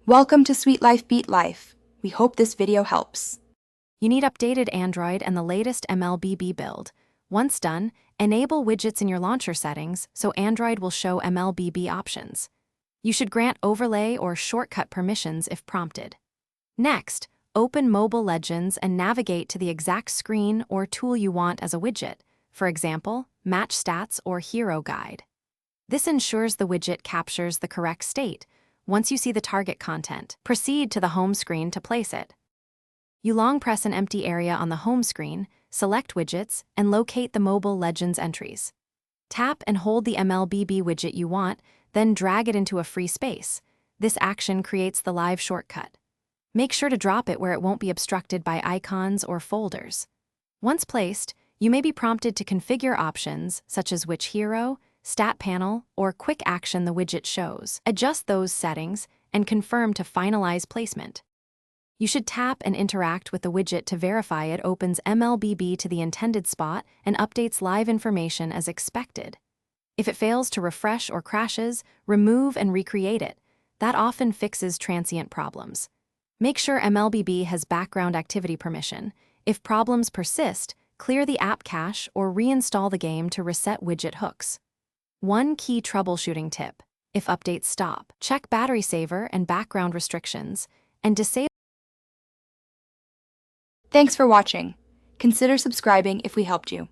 Welcome to Sweet Life Beat Life. We hope this video helps. You need updated Android and the latest MLBB build. Once done, enable widgets in your launcher settings so Android will show MLBB options. You should grant overlay or shortcut permissions if prompted. Next, open Mobile Legends and navigate to the exact screen or tool you want as a widget, for example, Match Stats or Hero Guide. This ensures the widget captures the correct state. Once you see the target content, proceed to the home screen to place it. You long press an empty area on the home screen, select Widgets, and locate the Mobile Legends entries. Tap and hold the MLBB widget you want, then drag it into a free space. This action creates the live shortcut. Make sure to drop it where it won't be obstructed by icons or folders. Once placed, you may be prompted to configure options such as which hero, stat panel, or quick action the widget shows. Adjust those settings and confirm to finalize placement. You should tap and interact with the widget to verify it opens MLBB to the intended spot and updates live information as expected. If it fails to refresh or crashes, remove and recreate it. That often fixes transient problems. Make sure MLBB has background activity permission. If problems persist, clear the app cache or reinstall the game to reset widget hooks. One key troubleshooting tip: if updates stop, check battery saver and background restrictions, and disable. Thanks for watching. Consider subscribing if we helped you.